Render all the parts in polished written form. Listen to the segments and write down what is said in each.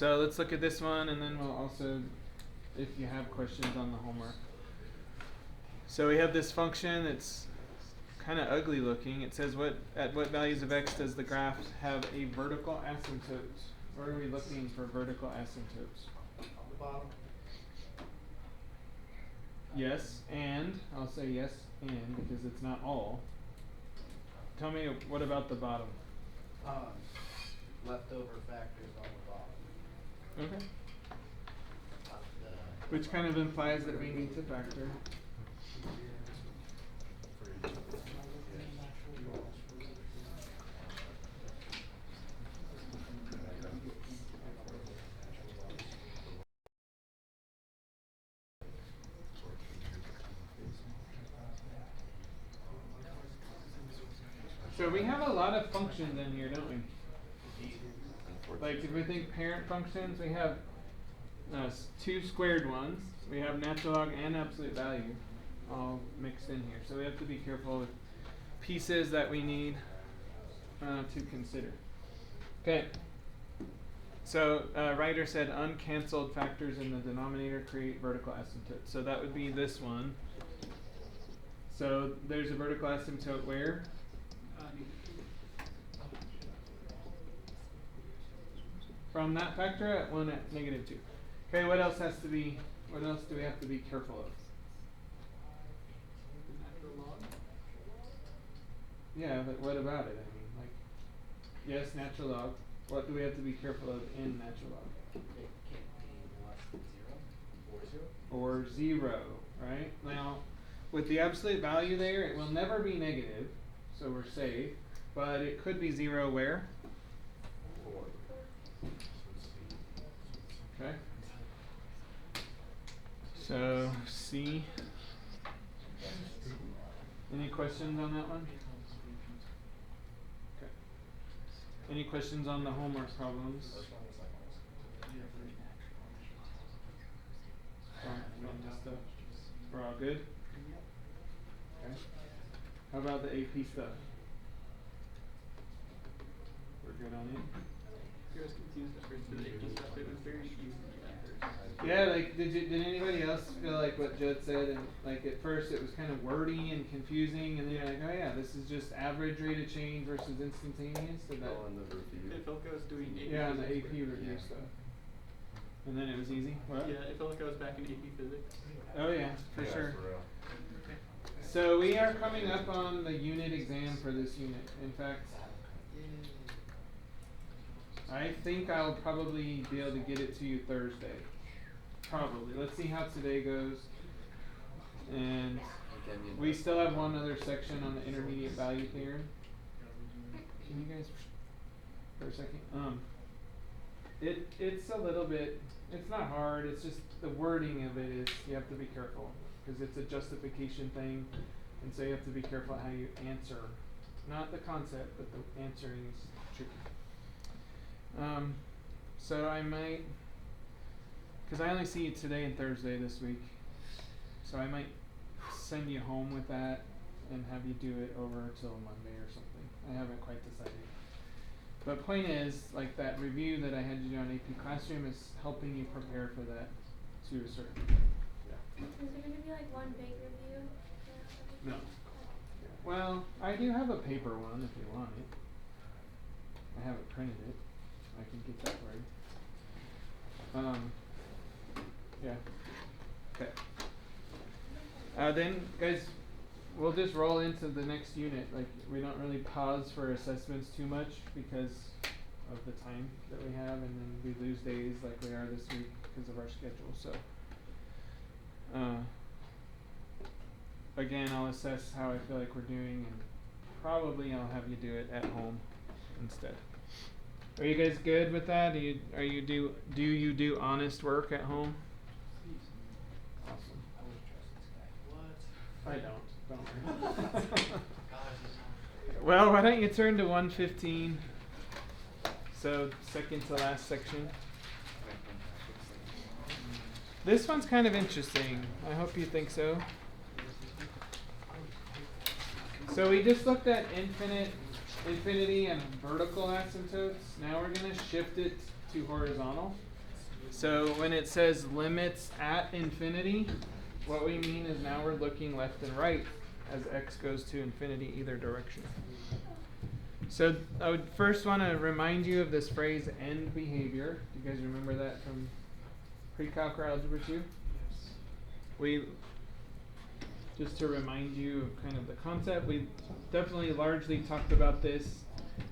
So let's look at this one, and then we'll also, if you have questions on the homework. So we have this function that's kind of ugly looking. It says at what values of x does the graph have a vertical asymptote? Where are we looking for vertical asymptotes? On the bottom. Yes, and I'll say yes and because it's not all. Tell me what about the bottom? Leftover factors on the bottom. Okay. Which kind of implies that we need to factor. So we have a lot of functions in here, don't we? Like if we think parent functions, we have two squared ones. We have natural log and absolute value all mixed in here. So we have to be careful with pieces that we need to consider. Okay. So writer said uncancelled factors in the denominator create vertical asymptotes. So that would be this one. So there's a vertical asymptote where? From that factor at 1 at -2. Okay, what else has to be, what else do we have to be careful of? Natural log? Yeah, but what about it? I mean, like, yes, natural log. What do we have to be careful of in natural log? It can't be less than 0 Or 0, right? Now, with the absolute value there, it will never be negative, so we're safe. But it could be 0 where? 4. Okay. So C. Any questions on that one? Okay. Any questions on the homework problems? We're all good? Okay. How about the AP stuff? We're good on it? I was confused at first with the AP stuff. It was very easy at first. Yeah, like did anybody else feel like what Judd said, and like at first it was kind of wordy and confusing, and then you're like, oh yeah, this is just average rate of change versus instantaneous. Did that? It felt like I was doing AP Yeah, on the AP physics. review stuff. And then it was easy. What? Yeah, it felt like I was back in AP physics. Oh yeah, for sure. So we are coming up on the unit exam for this unit. In fact, I think I'll probably be able to get it to you Thursday. Probably. Let's see how today goes. And we still have one other section on the intermediate value theorem. Can you guys, for a second? It's a little bit, it's not hard, it's just the wording of it is, you have to be careful. Because it's a justification thing, and so you have to be careful how you answer. Not the concept, but the answering is tricky. So I might, because I only see you today and Thursday this week, so I might send you home with that and have you do it over till Monday or something. I haven't quite decided. But point is, like that review that I had you do on AP Classroom is helping you prepare for that to a certain extent. Yeah. Is there going to be like one big review? No. Well, I do have a paper one if you want it. I haven't printed it. I can get that for you. Yeah. Okay. Then, guys, we'll just roll into the next unit. Like, we don't really pause for assessments too much because of the time that we have, and then we lose days like we are this week because of our schedule. So, again, I'll assess how I feel like we're doing, and probably I'll have you do it at home instead. Are you guys good with that? Do you do honest work at home? Awesome. I don't worry. Well, why don't you turn to 115? So second to last section. This one's kind of interesting. I hope you think so. So we just looked at infinity and vertical asymptotes. Now we're going to shift it to horizontal. So when it says limits at infinity, what we mean is now we're looking left and right as x goes to infinity either direction. So I would first want to remind you of this phrase end behavior. Do you guys remember that from pre-calc or algebra 2? We, just to remind you of kind of the concept, we definitely largely talked about this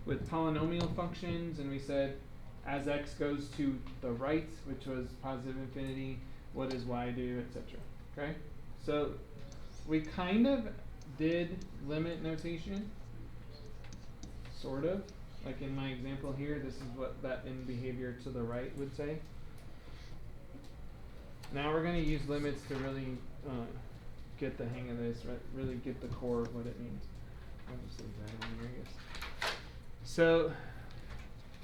with polynomial functions, and we said as x goes to the right, which was positive infinity, what does y do, etc. Okay? So we kind of did limit notation, sort of. Like in my example here, this is what that end behavior to the right would say. Now we're going to use limits to really get the hang of this, right? Really get the core of what it means. I'll just leave that in here, I guess. So,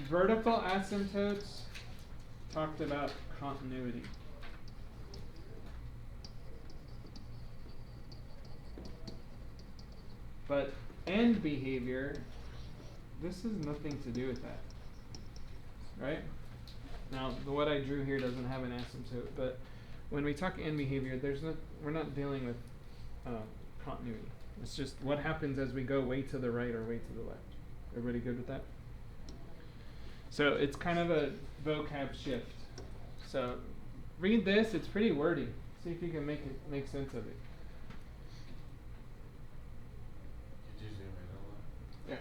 vertical asymptotes talked about continuity. But end behavior, this has nothing to do with that, right? Now, what I drew here doesn't have an asymptote, but when we talk end behavior, we're not dealing with continuity. It's just what happens as we go way to the right or way to the left. Everybody good with that? So it's kind of a vocab shift. So read this, it's pretty wordy. See if you can make sense of it. Did you zoom in a lot? Yeah.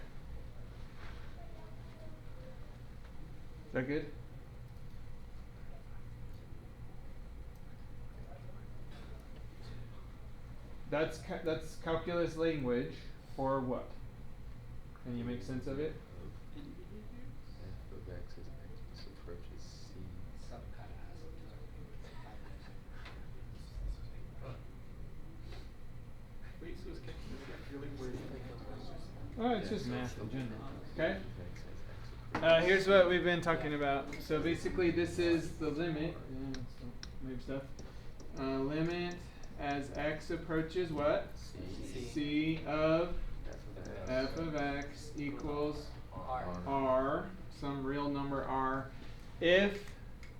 Is that good? That's calculus language for what? Can you make sense of it? F of x as x approaches c. Some kind of Wait, so is calculus really where you think of Oh, it's just math in general. Okay? F of x as x approaches Here's what we've been talking about. So basically this is the limit. Move stuff. Limit as x approaches what? c. C of F f of x equals R. r, some real number r, if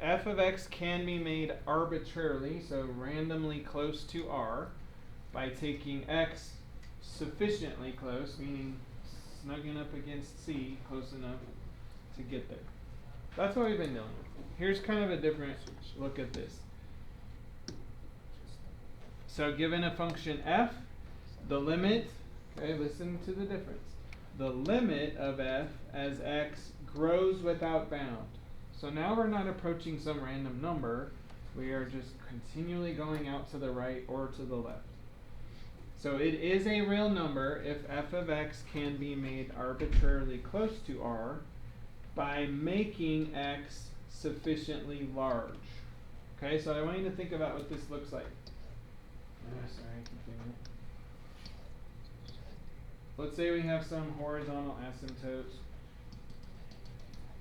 f of x can be made arbitrarily, so randomly close to r, by taking x sufficiently close, meaning snugging up against c close enough to get there. That's what we've been dealing with. Here's kind of a different look at this. So given a function f, the limit, okay, listen to the difference. The limit of f as x grows without bound. So now we're not approaching some random number. We are just continually going out to the right or to the left. So it is a real number if f of x can be made arbitrarily close to r by making x sufficiently large. Okay, so I want you to think about what this looks like. Sorry, I keep doing it. Let's say we have some horizontal asymptotes.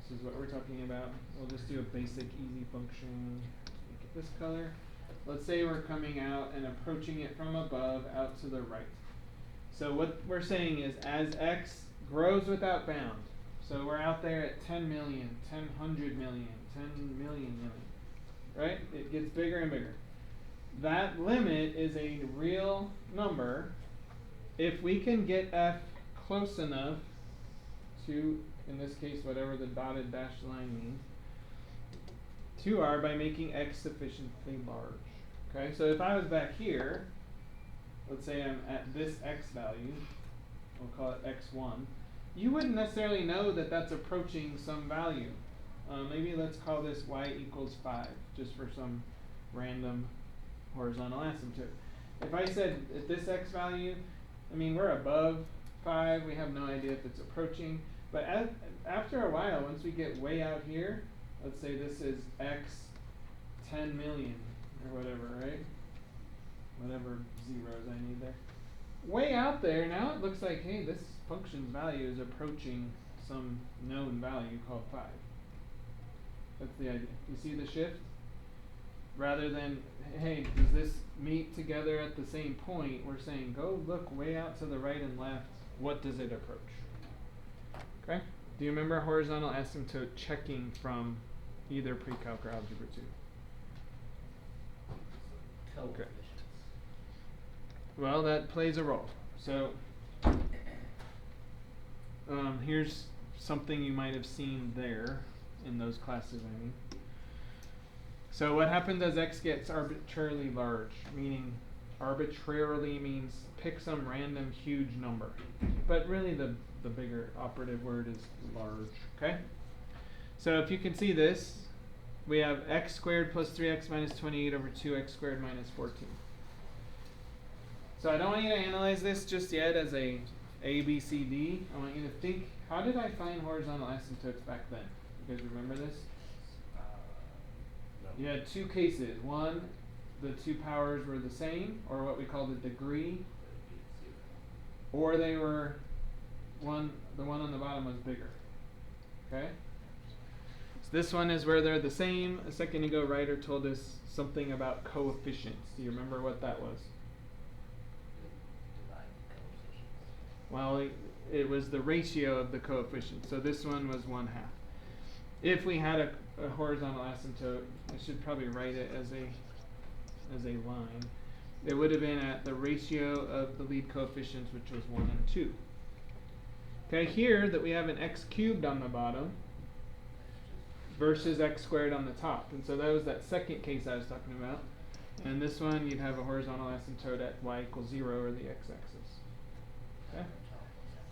This is what we're talking about. We'll just do a basic easy function. Make it this color. Let's say we're coming out and approaching it from above out to the right. So what we're saying is as x grows without bound, so we're out there at 10 million, 10 hundred million, 10 million, right? It gets bigger and bigger. That limit is a real number if we can get f close enough to, in this case, whatever the dotted dashed line means, to r by making x sufficiently large. Okay, so if I was back here, let's say I'm at this x value, we'll call it x1, you wouldn't necessarily know that that's approaching some value. Maybe let's call this y equals 5, just for some random horizontal asymptote. If I said at this x value, I mean we're above 5, we have no idea if it's approaching, but after a while, once we get way out here, let's say this is x 10 million or whatever, right? Whatever zeros I need there. Way out there, now it looks like, hey, this function's value is approaching some known value called 5. That's the idea. You see the shift? Rather than, hey, does this meet together at the same point, we're saying go look way out to the right and left. What does it approach? Okay? Do you remember horizontal asymptote checking from either pre-calc or algebra 2. Okay. Well, that plays a role. So here's something you might have seen there in those classes, I mean. So what happens as x gets arbitrarily large, meaning arbitrarily means pick some random huge number. But really the bigger operative word is large, okay? So if you can see this, we have x squared plus 3x minus 28 over 2x squared minus 14. So I don't want you to analyze this just yet as a B, C, D. I want you to think, how did I find horizontal asymptotes back then? You guys remember this? No. You had two cases. One, the two powers were the same, or what we call the degree, or they were the one on the bottom was bigger. Okay? So this one is where they're the same. A second ago, writer told us something about coefficients. Do you remember what that was? Well, it was the ratio of the coefficients. So this one was 1/2. If we had a horizontal asymptote, I should probably write it as a line. It would have been at the ratio of the lead coefficients, which was 1 and 2. Okay, here that we have an x cubed on the bottom versus x squared on the top. And so that was that second case I was talking about. And this one, you'd have a horizontal asymptote at y equals 0, or the x-axis. Okay?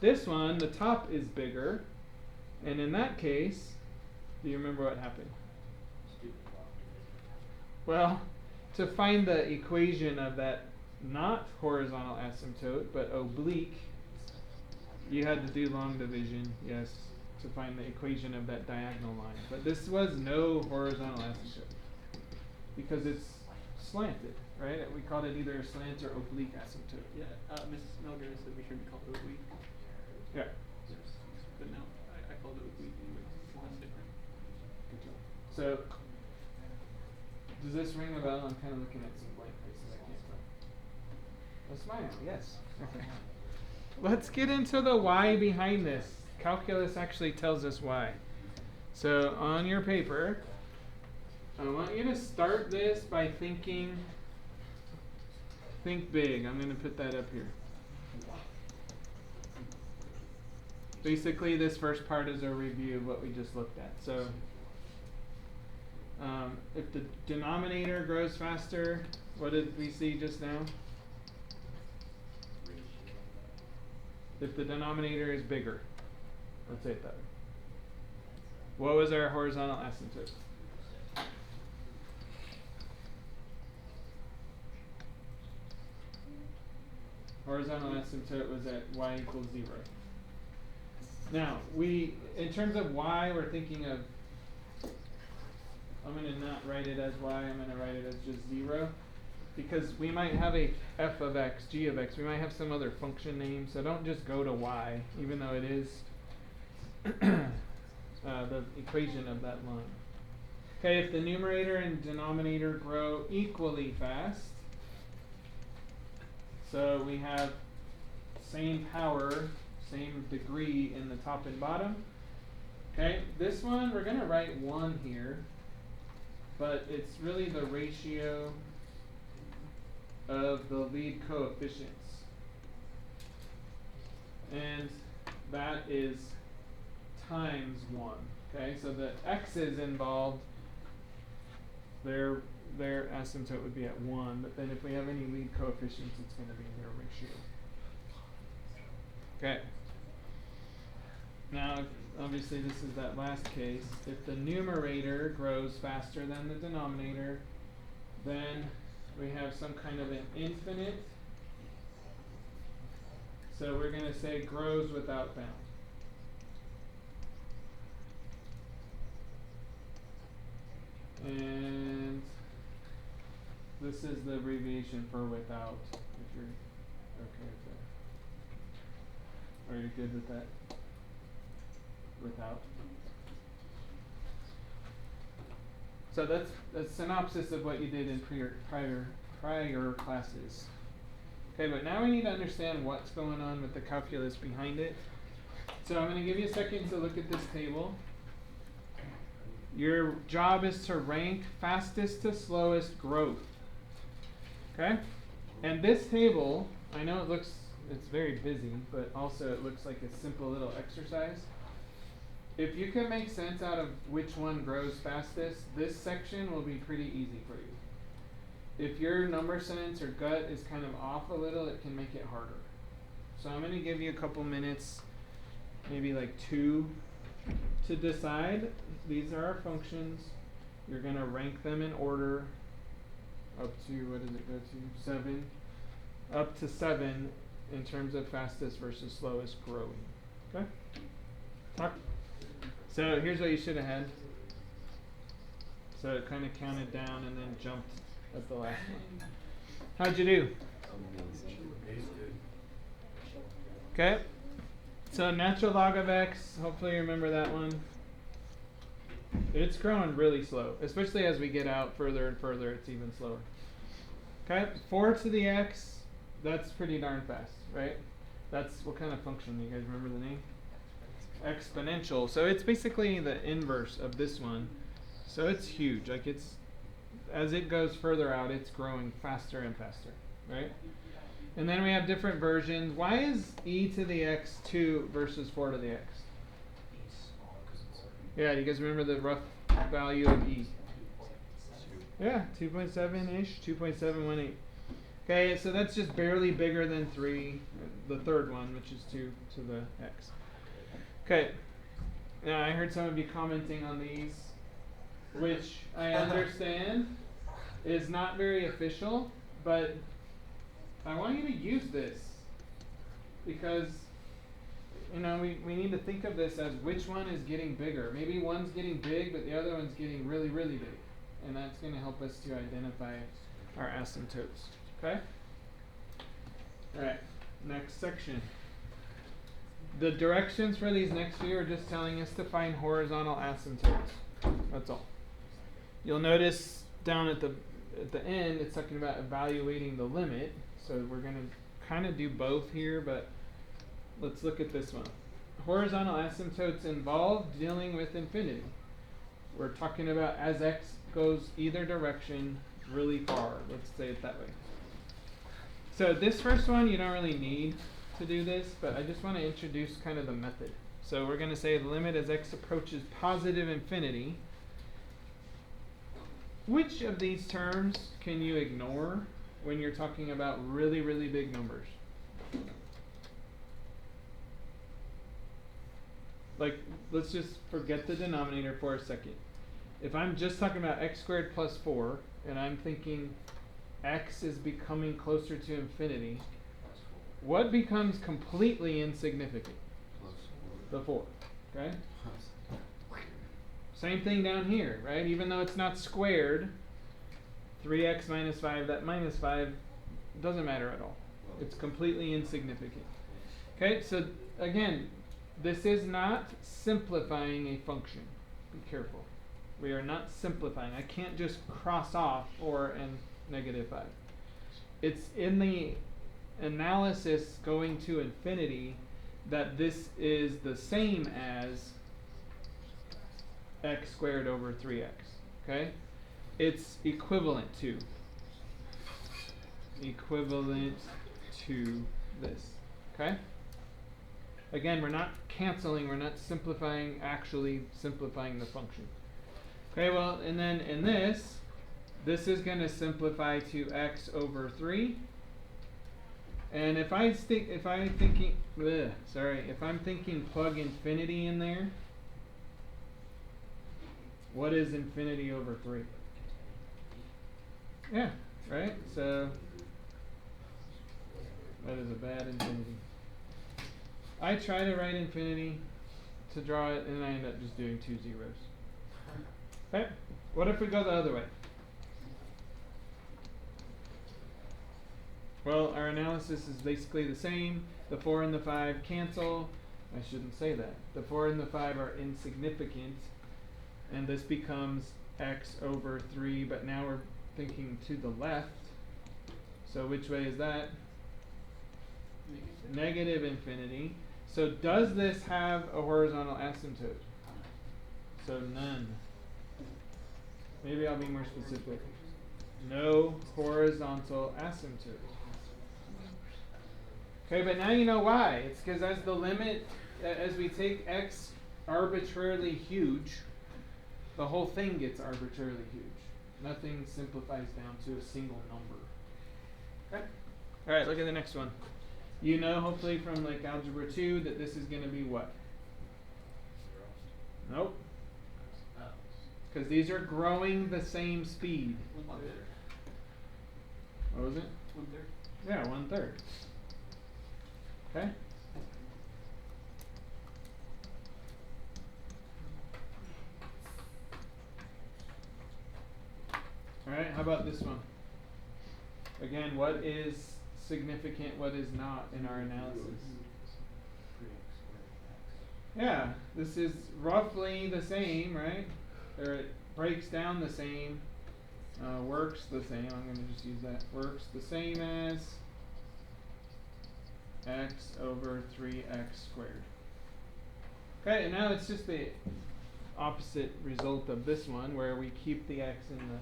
This one, the top is bigger. And in that case, do you remember what happened? Well, to find the equation of that not horizontal asymptote, but oblique, you had to do long division, yes, to find the equation of that diagonal line. But this was no horizontal asymptote because it's slanted, right? We called it either a slant or oblique asymptote. Yeah, Mrs. Melgar said we shouldn't call it oblique. Yeah. But no, I called it oblique anyway. That's different. Good job. So, does this ring a bell? I'm kind of looking at some blank faces. I can't tell. A smile, yes. Okay. Let's get into the why behind this. Calculus actually tells us why. So on your paper, I want you to start this by think big. I'm going to put that up here. Basically, this first part is a review of what we just looked at. So if the denominator grows faster, what did we see just now? If the denominator is bigger. Let's say it that way. What was our horizontal asymptote? Horizontal asymptote was at y equals 0. Now, in terms of y, we're thinking of, I'm going to not write it as y, I'm going to write it as just 0. Because we might have a f of x, g of x, we might have some other function name, so don't just go to y, even though it is the equation of that line. Okay, if the numerator and denominator grow equally fast, so we have same power, same degree in the top and bottom. Okay, this one, we're going to write 1 here, but it's really the ratio of the lead coefficients. And that is times 1. Okay, so the x's involved, their asymptote would be at 1, but then if we have any lead coefficients, it's going to be their ratio. Okay. Now, obviously this is that last case. If the numerator grows faster than the denominator, then we have some kind of an infinite. So we're going to say grows without bound. And this is the abbreviation for without, if you're okay with that. Are you good with that? Without. So that's a synopsis of what you did in prior classes. Okay, but now we need to understand what's going on with the calculus behind it. So I'm going to give you a second to look at this table. Your job is to rank fastest to slowest growth. Okay? And this table, I know it's very busy, but also it looks like a simple little exercise. If you can make sense out of which one grows fastest, this section will be pretty easy for you. If your number sense or gut is kind of off a little, it can make it harder. So I'm going to give you a couple minutes, maybe like 2, to decide. These are our functions. You're going to rank them in order up to, what does it go to? 7. Up to 7 in terms of fastest versus slowest growing. Okay? Talk. So here's what you should have had. So it kind of counted down and then jumped at the last one. How'd you do? Okay. So natural log of x, hopefully you remember that one. It's growing really slow, especially as we get out further and further, it's even slower. Okay, 4 to the x, that's pretty darn fast, right? That's what kind of function? You guys remember the name? Exponential. So it's basically the inverse of this one. So it's huge. Like it's, as it goes further out, it's growing faster and faster, right? And then we have different versions. Why is e to the x 2 versus 4 to the x? Yeah, do you guys remember the rough value of e? Yeah, 2.7-ish, 2.718. Okay, so that's just barely bigger than 3, the third one, which is 2 to the x. Okay, now I heard some of you commenting on these, which I understand is not very official, but I want you to use this because, you know, we need to think of this as which one is getting bigger. Maybe one's getting big, but the other one's getting really, really big. And that's going to help us to identify our asymptotes. Okay? Alright, next section. The directions for these next few are just telling us to find horizontal asymptotes. That's all. You'll notice down at the end, it's talking about evaluating the limit. So we're going to kind of do both here, but let's look at this one. Horizontal asymptotes involve dealing with infinity. We're talking about as x goes either direction really far. Let's say it that way. So this first one, you don't really need to do this, but I just want to introduce kind of the method. So we're going to say the limit as x approaches positive infinity. Which of these terms can you ignore when you're talking about really, really big numbers? Like, let's just forget the denominator for a second. If I'm just talking about x squared plus 4, and I'm thinking x is becoming closer to infinity, what becomes completely insignificant? The 4. Okay? Same thing down here, right? Even though it's not squared, 3x minus 5, that minus 5 doesn't matter at all. It's completely insignificant. Okay, so again, this is not simplifying a function. Be careful. We are not simplifying. I can't just cross off 4 and negative 5. It's in the analysis going to infinity that this is the same as x squared over 3x. Okay? It's equivalent to this. Okay? Again, we're not canceling, we're not simplifying, actually simplifying the function. Okay, well, and then in this is going to simplify to x over 3. And if I'm thinking plug infinity in there, what is infinity over 3? Yeah, right? So that is a bad infinity. I try to write infinity to draw it, and I end up just doing 2 zeros. Okay, what if we go the other way? Well, our analysis is basically the same. The 4 and the 5 cancel. I shouldn't say that. The 4 and the 5 are insignificant, and this becomes x over 3, but now we're thinking to the left. So which way is that? Negative infinity. So does this have a horizontal asymptote? So none. Maybe I'll be more specific. No horizontal asymptote. Okay, but now you know why. It's because as the limit, as we take x arbitrarily huge, the whole thing gets arbitrarily huge. Nothing simplifies down to a single number. Okay? Alright, look at the next one. You know, hopefully from like algebra 2, that this is going to be what? Nope. Because these are growing the same speed. 1/3. What was it? 1/3. Yeah, 1/3. Okay? Alright, how about this one? Again, what is significant, what is not in our analysis? Yeah, this is roughly the same, right? Or it breaks down the same, works the same. I'm going to just use that. Works the same as x over 3x squared. Okay, and now it's just the opposite result of this one, where we keep the x in the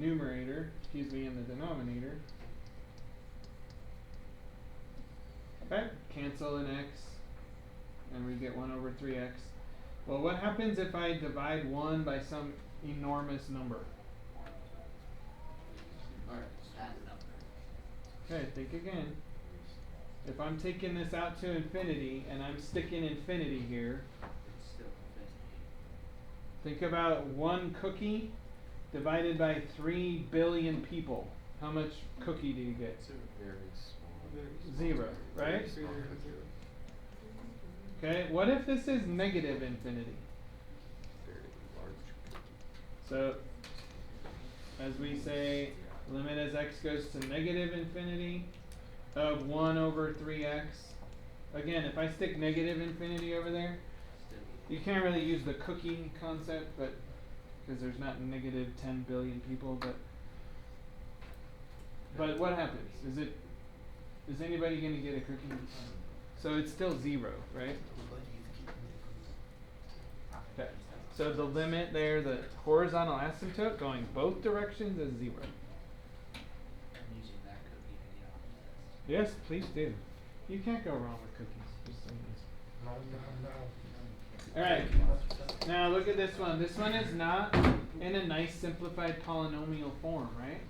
numerator, in the denominator. Okay, cancel an x, and we get 1 over 3x. Well, what happens if I divide 1 by some enormous number? Okay, think again. If I'm taking this out to infinity, and I'm sticking infinity here, think about 1 cookie divided by 3 billion people. How much cookie do you get? Very small. 0, right? Okay, what if this is negative infinity? Very large. So, as we say, limit as x goes to negative infinity of 1 over 3x. Again, if I stick negative infinity over there, you can't really use the cookie concept, but because there's not negative 10 billion people, but what happens? Is anybody going to get a cookie? So it's still 0, right? Okay. So the limit there, the horizontal asymptote going both directions is 0. Yes, please do. You can't go wrong with cookies. Just saying this. Alright, now look at this one. This one is not in a nice simplified polynomial form, right?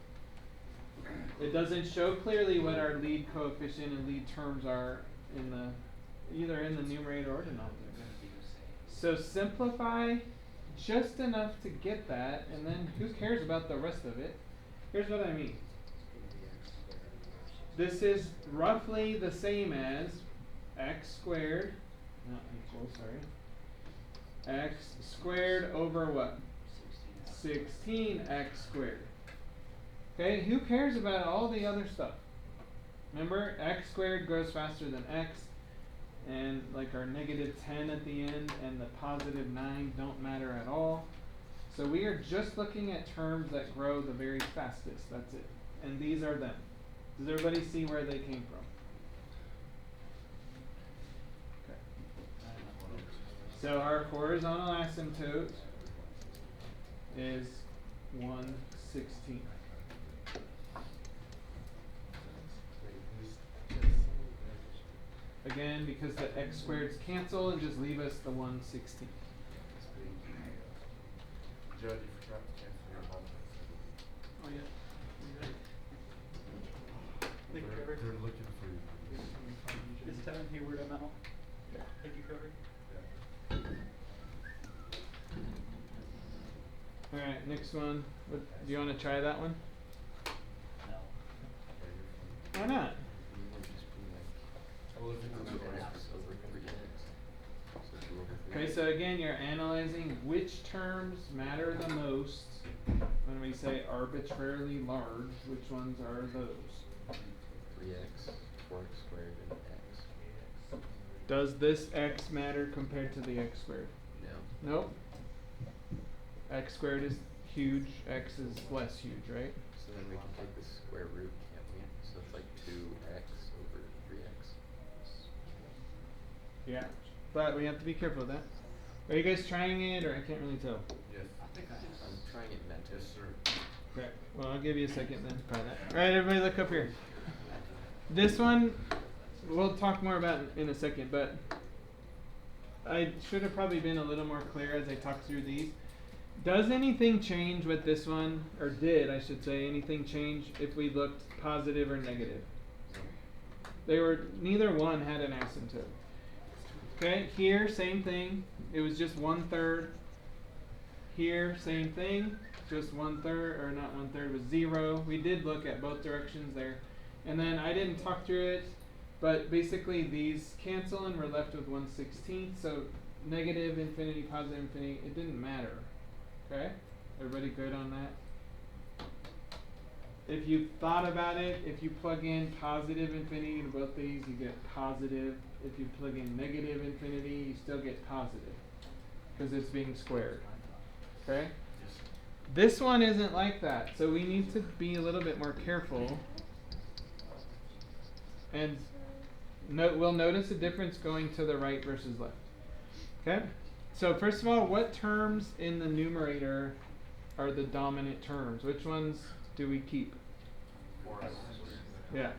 It doesn't show clearly what our lead coefficient and lead terms are in the either in the numerator or denominator. So simplify just enough to get that, and then who cares about the rest of it? Here's what I mean. This is roughly the same as x squared, not equal, sorry, x squared over what? 16x squared. Okay, who cares about all the other stuff? Remember, x squared grows faster than x, and like our negative 10 at the end and the positive 9 don't matter at all. So we are just looking at terms that grow the very fastest, that's it. And these are them. Does everybody see where they came from? Okay. So our horizontal asymptote is 1/16. Again, because the x squareds cancel and just leave us the 1/16. Judge, you forgot to cancel your home. Oh yeah. Thank you, Trevor. They're looking for you. Just tell him Hayward I'm out. Thank you, Trevor. Alright, next one. What, do you want to try that one? Why not? Okay, so again, you're analyzing which terms matter the most. When we say arbitrarily large, which ones are those? 3x, 4x squared, and x. Does this x matter compared to the x squared? No. Nope. X squared is huge, x is less huge, right? So then we can take the square root, can't we? So it's like 2x over 3x. Yeah. But we have to be careful of that. Are you guys trying it, or I can't really tell? Yes. I'm trying it mentally. Yes, sir. Okay, well, I'll give you a second then to try that. Alright, everybody look up here. This one, we'll talk more about in a second, but I should have probably been a little more clear as I talk through these. Does anything change with this one, or did, I should say, anything change if we looked positive or negative? They were, neither one had an asymptote. Okay, here, same thing. It was just 1/3. Here, same thing. Just 1/3, or not 1/3, was 0. We did look at both directions there. And then I didn't talk through it, but basically these cancel and we're left with 1/16. So negative infinity, positive infinity, it didn't matter. Okay? Everybody good on that? If you thought about it, if you plug in positive infinity to both these, you get positive. If you plug in negative infinity, you still get positive, because it's being squared. Okay? This one isn't like that, so we need to be a little bit more careful. And we'll notice a difference going to the right versus left. Okay? So first of all, what terms in the numerator are the dominant terms? Which ones do we keep? Yeah.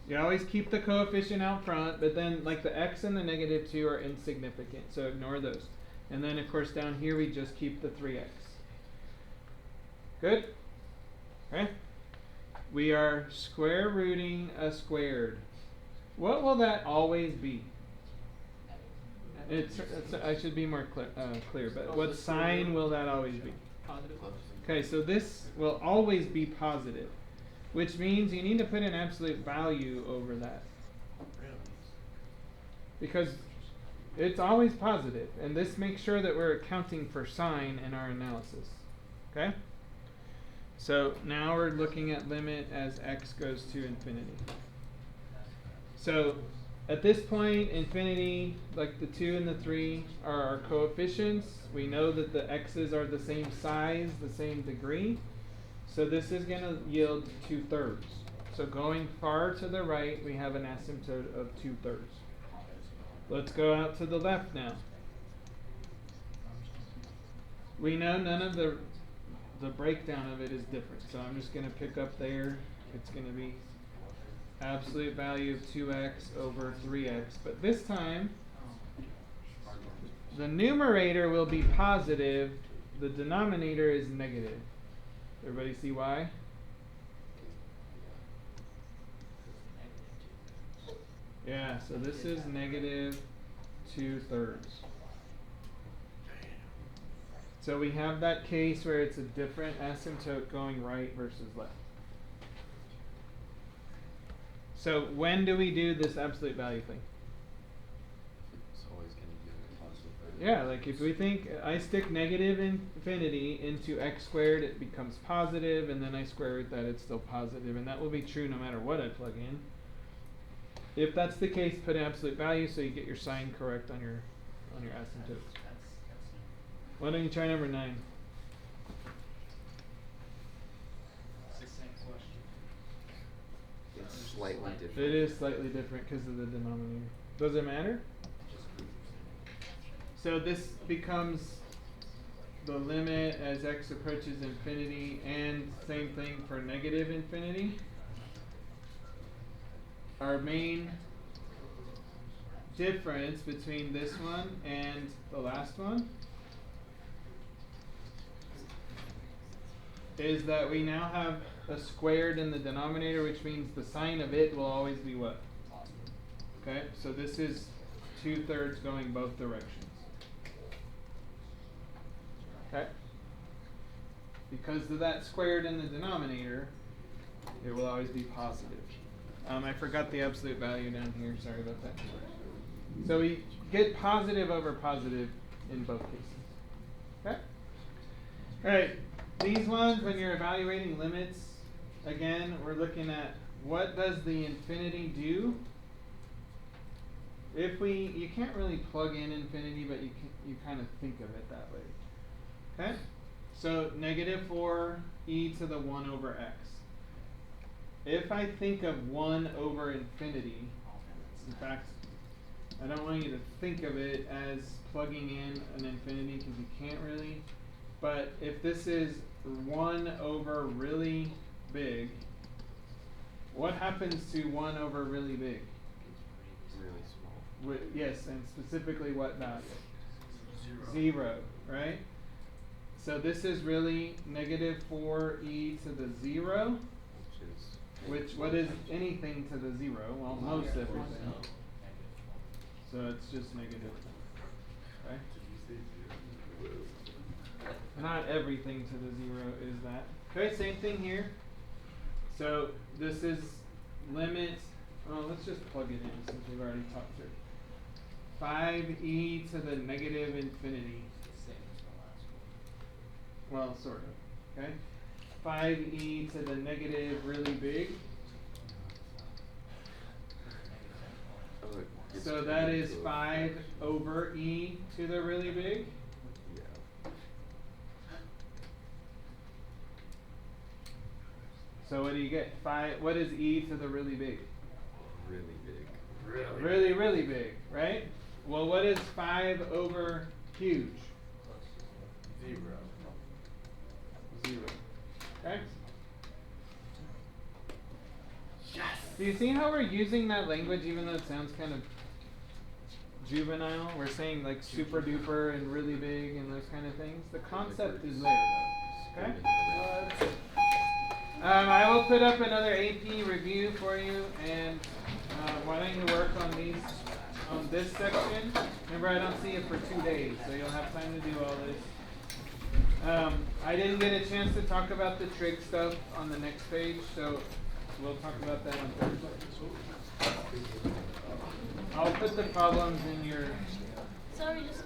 You always keep the coefficient out front, but then like the x and the -2 are insignificant, so ignore those. And then of course down here we just keep the 3x. Good? Okay? We are square rooting a squared. What will that always be? I should be more clear, but what sign will that always be? Positive. Okay, so this will always be positive, which means you need to put an absolute value over that. Because it's always positive, and this makes sure that we're accounting for sign in our analysis. Okay? So now we're looking at limit as x goes to infinity. So at this point, infinity, like the 2 and the 3, are our coefficients. We know that the x's are the same size, the same degree. So this is going to yield 2/3. So going far to the right, we have an asymptote of 2/3. Let's go out to the left now. We know none of the breakdown of it is different. So I'm just going to pick up there. It's going to be absolute value of 2x over 3x. But this time, the numerator will be positive. The denominator is negative. Everybody see why? Yeah, so this is negative 2/3. So we have that case where it's a different asymptote going right versus left. So when do we do this absolute value thing? It's always going to give a positive value. Yeah, like if we think I stick negative infinity into x squared, it becomes positive, and then I square root that, it's still positive, and that will be true no matter what I plug in. If that's the case, put an absolute value so you get your sign correct on your asymptotes. Why don't you try number 9? It's slightly different. It is slightly different because of the denominator. Does it matter? So this becomes the limit as x approaches infinity, and same thing for negative infinity. Our main difference between this one and the last one is that we now have a squared in the denominator, which means the sign of it will always be what? Okay, so this is 2/3 going both directions. Okay? Because of that squared in the denominator, it will always be positive. I forgot the absolute value down here, sorry about that. So we get positive over positive in both cases. Okay? Alright, these ones, when you're evaluating limits, again, we're looking at what does the infinity do? You can't really plug in infinity, but you kind of think of it that way. Okay? So -4e to the 1 over x. If I think of 1 over infinity, in fact, I don't want you to think of it as plugging in an infinity because you can't really. But if this is 1 over really big, what happens to 1 over really big? Really small. Yes, and specifically what value? 0, right? So this is really negative 4e to the 0, what is anything to the 0? Well, most everything. So it's just negative, right? Not everything to the 0 is that. Okay, same thing here. So this is limit, let's just plug it in since we've already talked through. 5e to the negative infinity. Well, sort of, okay? 5e to the negative really big. Oh, it's So that is pretty 5 over e to the really big. Yeah. So what do you get? What is e to the really big? Really big. Really, really big, right? Well, what is 5 over huge? 0. Okay? Yes! Do you see how we're using that language even though it sounds kind of juvenile? We're saying like super duper and really big and those kind of things. The concept is there though. Okay? I will put up another AP review for you, and why don't you work on this section? Remember, I don't see you for 2 days, so you'll have time to do all this. I didn't get a chance to talk about the trig stuff on the next page, so we'll talk about that on Thursday. I'll put the problems in your Sorry, just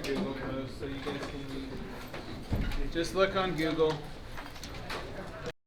Google post so you guys can read. Just look on Google.